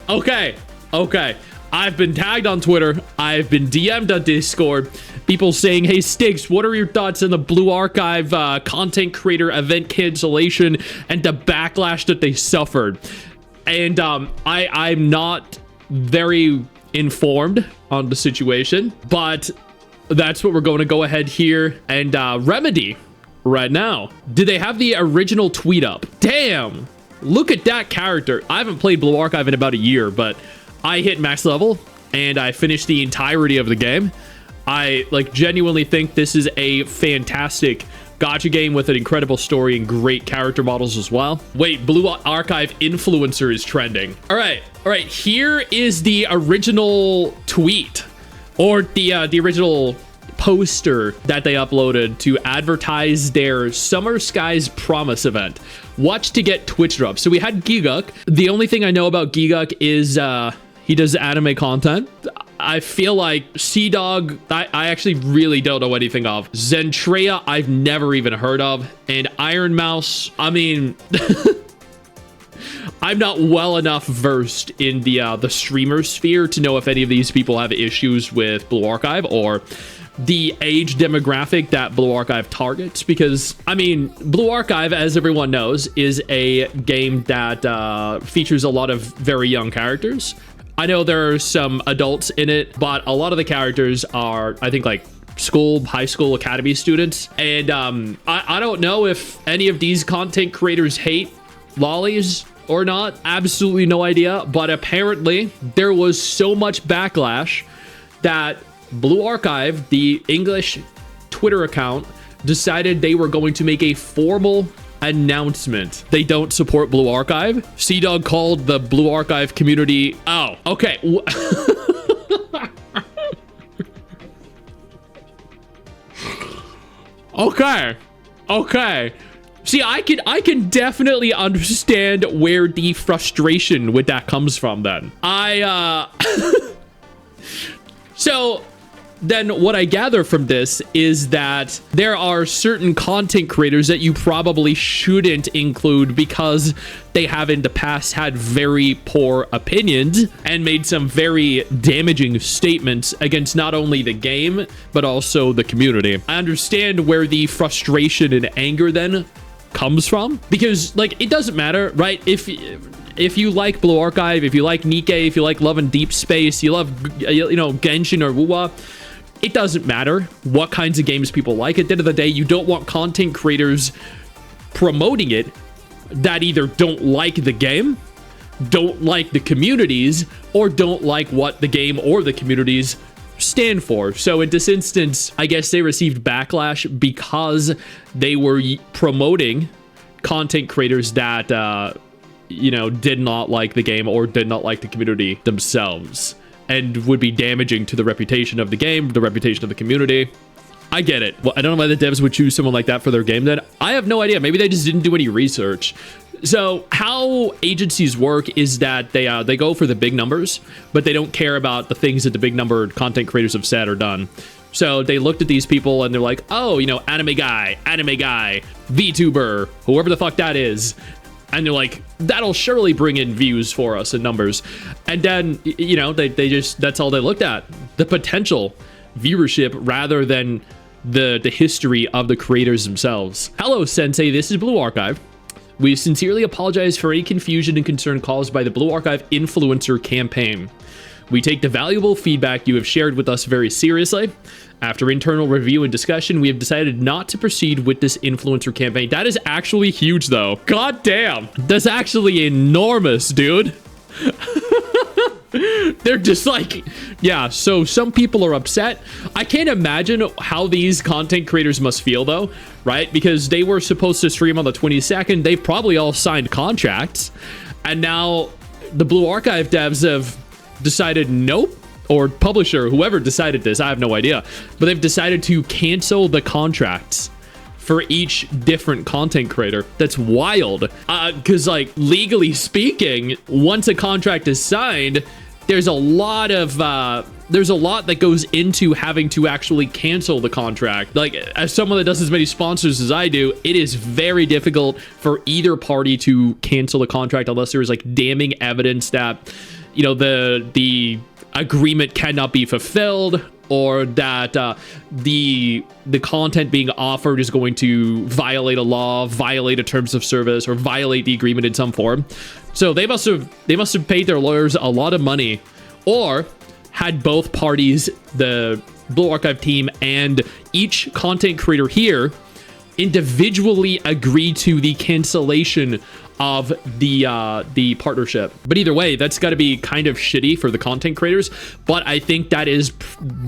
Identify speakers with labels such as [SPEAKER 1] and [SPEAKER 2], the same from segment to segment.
[SPEAKER 1] Okay. Okay. I've been tagged on Twitter. I've been DM'd on Discord. People saying, hey, Stix, what are your thoughts on the Blue Archive content creator event cancellation and the backlash that they suffered? And I'm not very informed on the situation, but that's what we're going to go ahead here and remedy right now. Did they have the original tweet up? Damn. Look at that character. I haven't played Blue Archive in about a year, but I hit max level and I finished the entirety of the game. I genuinely think this is a fantastic gacha game with an incredible story and great character models as well. Wait, Blue Archive influencer is trending. All right. Here is the original tweet, or the original poster that they uploaded to advertise their Summer Skies Promise event. Watch to get Twitch drops. So we had Giguk. The only thing I know about Giguk is he does anime content. I feel like Sea Dog, I actually really don't know anything of. Zentrea, I've never even heard of. And Iron Mouse, I mean, I'm not well enough versed in the streamer sphere to know if any of these people have issues with Blue Archive or the age demographic that Blue Archive targets, because I mean, Blue Archive, as everyone knows, is a game that features a lot of very young characters. I know there are some adults in it, but a lot of the characters are, I think, like high school, academy students. And I don't know if any of these content creators hate lollies or not. Absolutely no idea. But apparently there was so much backlash that Blue Archive, the English Twitter account, decided they were going to make a formal announcement. They don't support Blue Archive. Sea Dog called the Blue Archive community. Oh, okay. Okay. See, I can definitely understand where the frustration with that comes from then. So then what I gather from this is that there are certain content creators that you probably shouldn't include because they have in the past had very poor opinions and made some very damaging statements against not only the game, but also the community. I understand where the frustration and anger then comes from, because it doesn't matter, right? If you like Blue Archive, if you like Nikkei, if you like Love and Deep Space, you love Genshin or Wuwa, it doesn't matter what kinds of games people like. At the end of the day, you don't want content creators promoting it that either don't like the game, don't like the communities, or don't like what the game or the communities stand for. So in this instance, I guess they received backlash because they were promoting content creators that did not like the game or did not like the community themselves, and would be damaging to the reputation of the game, the reputation of the community. I get it. Well, I don't know why the devs would choose someone like that for their game then. I have no idea. Maybe they just didn't do any research. So how agencies work is that they go for the big numbers, but they don't care about the things that the big number content creators have said or done. So they looked at these people and they're like, oh, anime guy, VTuber, whoever the fuck that is. And they're like, that'll surely bring in views for us and numbers. And then, they just, that's all they looked at. The potential viewership rather than the history of the creators themselves. Hello, Sensei. This is Blue Archive. We sincerely apologize for any confusion and concern caused by the Blue Archive influencer campaign. We take the valuable feedback you have shared with us very seriously. After internal review and discussion, we have decided not to proceed with this influencer campaign. That is actually huge, though. God damn. That's actually enormous, dude. They're just like, yeah, so some people are upset. I can't imagine how these content creators must feel, though, right? Because they were supposed to stream on the 22nd. They've probably all signed contracts. And now the Blue Archive devs have decided, nope. Or publisher, whoever decided this, I have no idea. But they've decided to cancel the contracts for each different content creator. That's wild. Because, legally speaking, once a contract is signed, there's a lot that goes into having to actually cancel the contract. As someone that does as many sponsors as I do, it is very difficult for either party to cancel the contract unless there is damning evidence that you know, the agreement cannot be fulfilled, or that the content being offered is going to violate a law, violate a terms of service, or violate the agreement in some form. So they must have paid their lawyers a lot of money, or had both parties, the Blue Archive team and each content creator here, individually agree to the cancellation of the partnership. But either way, that's got to be kind of shitty for the content creators, but I think that is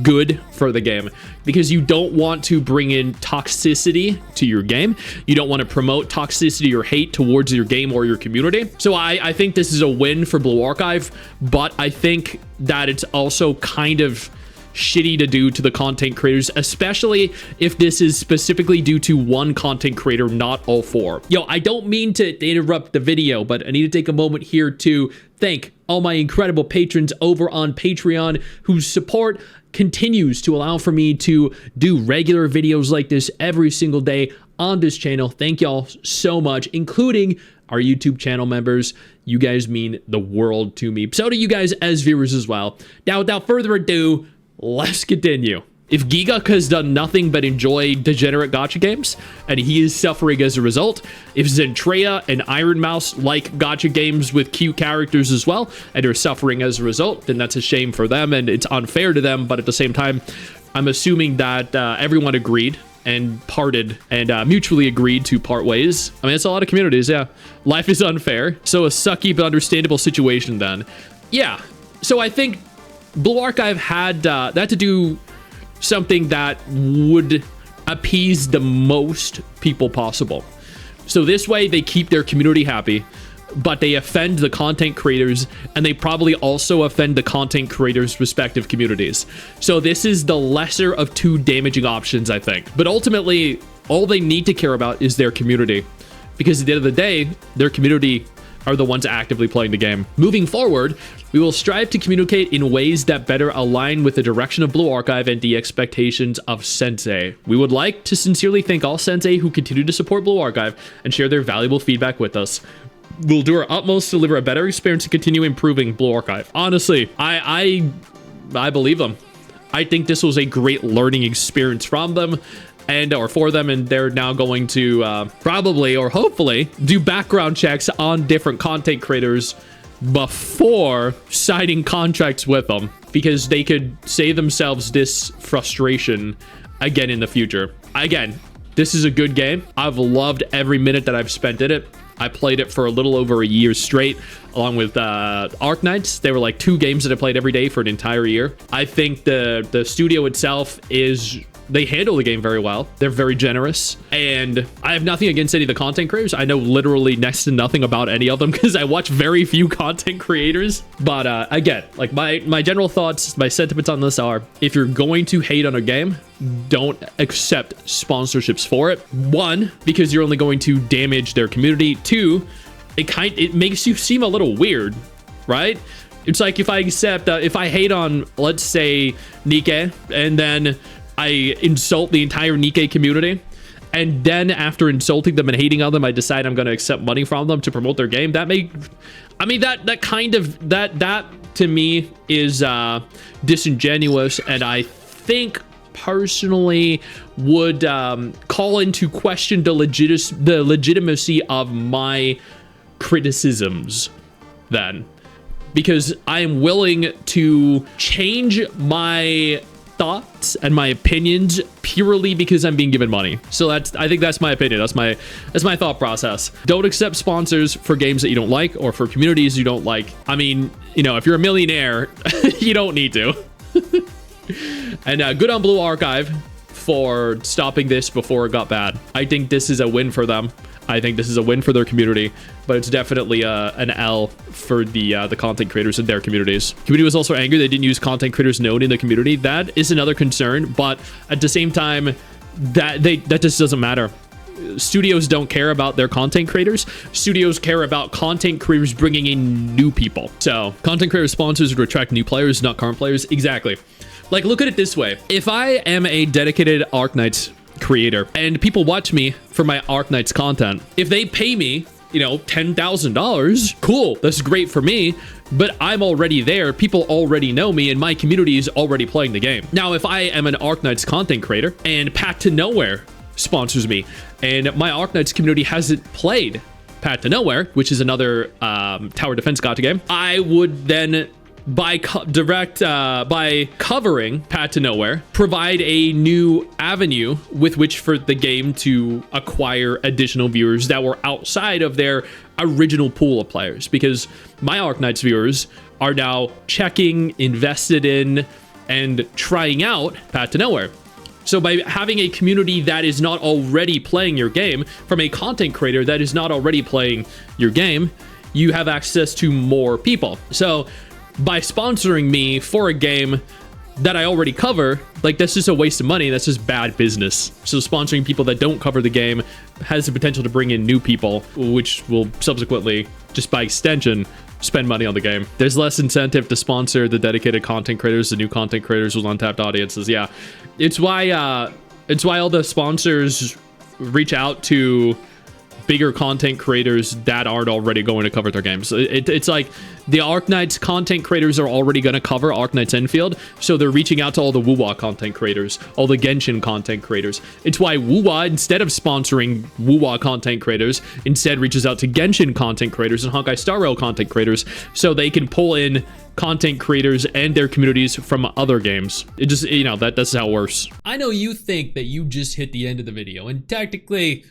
[SPEAKER 1] good for the game, because you don't want to bring in toxicity to your game. You don't want to promote toxicity or hate towards your game or your community. So I think this is a win for Blue Archive, but I think that it's also kind of shitty to do to the content creators, especially if this is specifically due to one content creator, not all four. Yo, I don't mean to interrupt the video, but I need to take a moment here to thank all my incredible patrons over on Patreon whose support continues to allow for me to do regular videos like this every single day on this channel. Thank y'all so much, including our YouTube channel members. You guys mean the world to me. So do you guys as viewers as well. Now, without further ado, let's continue. If Giguk has done nothing but enjoy degenerate gacha games, and he is suffering as a result, if Zentreya and Iron Mouse like gacha games with cute characters as well, and are suffering as a result, then that's a shame for them, and it's unfair to them. But at the same time, I'm assuming that everyone agreed and parted and mutually agreed to part ways. I mean, it's a lot of communities, yeah. Life is unfair, so a sucky but understandable situation then. Yeah, so I think Blue Archive had to do something that would appease the most people possible. So this way they keep their community happy, but they offend the content creators, and they probably also offend the content creators' respective communities. So this is the lesser of two damaging options, I think. But ultimately, all they need to care about is their community, because at the end of the day, their community are the ones actively playing the game. Moving forward, we will strive to communicate in ways that better align with the direction of Blue Archive and the expectations of Sensei. We would like to sincerely thank all Sensei who continue to support Blue Archive and share their valuable feedback with us. We'll do our utmost to deliver a better experience and continue improving Blue Archive. Honestly, I believe them. I think this was a great learning experience from them, or for them, and they're now going to probably or hopefully do background checks on different content creators before signing contracts with them, because they could save themselves this frustration again in the future. Again, this is a good game. I've loved every minute that I've spent in it. I played it for a little over a year straight, along with Arknights. They were like 2 games that I played every day for an entire year. I think the studio itself they handle the game very well. They're very generous, and I have nothing against any of the content creators. I know literally next to nothing about any of them because I watch very few content creators. But again, like my general thoughts, my sentiments on this are, if you're going to hate on a game, don't accept sponsorships for it. 1, because you're only going to damage their community. 2, it makes you seem a little weird, right? It's like if I hate on, let's say, Nikke, and then I insult the entire Nikke community, and then after insulting them and hating on them, I decide I'm going to accept money from them to promote their game. That to me is disingenuous, and I think personally would call into question the legitimacy of my criticisms then, because I am willing to change my thoughts and my opinions purely because I'm being given money. So I think that's my opinion. That's my thought process. Don't accept sponsors for games that you don't like or for communities you don't like. I mean, you know, if you're a millionaire, you don't need to. And good on Blue Archive for stopping this before it got bad. I think this is a win for them. I think this is a win for their community, but it's definitely an L for the content creators in their communities. Community was also angry they didn't use content creators known in the community. That is another concern, but at the same time, that just doesn't matter. Studios don't care about their content creators. Studios care about content creators bringing in new people. So content creator sponsors would attract new players, not current players. Exactly. Like, look at it this way. If I am a dedicated Arknights creator and people watch me for my Arknights content, if they pay me $10,000. Cool. That's great for me. But I'm already there. People already know me, and my community is already playing the game. Now, if I am an Arknights content creator and Path to Nowhere sponsors me, and my Arknights community hasn't played Path to Nowhere, which is another tower defense gacha game, I would then by covering Path to Nowhere, provide a new avenue with which for the game to acquire additional viewers that were outside of their original pool of players, because my Arknights viewers are now checking, invested in, and trying out Path to Nowhere. So by having a community that is not already playing your game from a content creator that is not already playing your game, you have access to more people. So by sponsoring me for a game that I already cover, like, that's just a waste of money. That's just bad business. So sponsoring people that don't cover the game has the potential to bring in new people, which will subsequently, just by extension, spend money on the game. There's less incentive to sponsor the dedicated content creators, the new content creators with untapped audiences. Yeah, it's why all the sponsors reach out to bigger content creators that aren't already going to cover their games. It's like the Arknights content creators are already going to cover Arknights Enfield, so they're reaching out to all the Wuwa content creators, all the Genshin content creators. It's why Wuwa, instead of sponsoring Wuwa content creators, instead reaches out to Genshin content creators and Honkai Star Rail content creators, so they can pull in content creators and their communities from other games. It just, that's how it works. I know you think that you just hit the end of the video, and technically,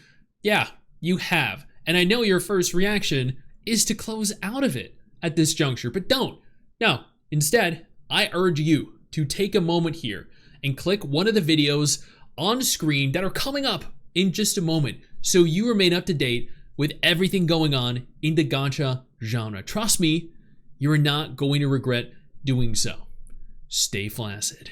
[SPEAKER 1] yeah, you have. And I know your first reaction is to close out of it at this juncture, but don't. No, instead, I urge you to take a moment here and click one of the videos on screen that are coming up in just a moment, so you remain up to date with everything going on in the gacha genre. Trust me, you're not going to regret doing so. Stay flaccid.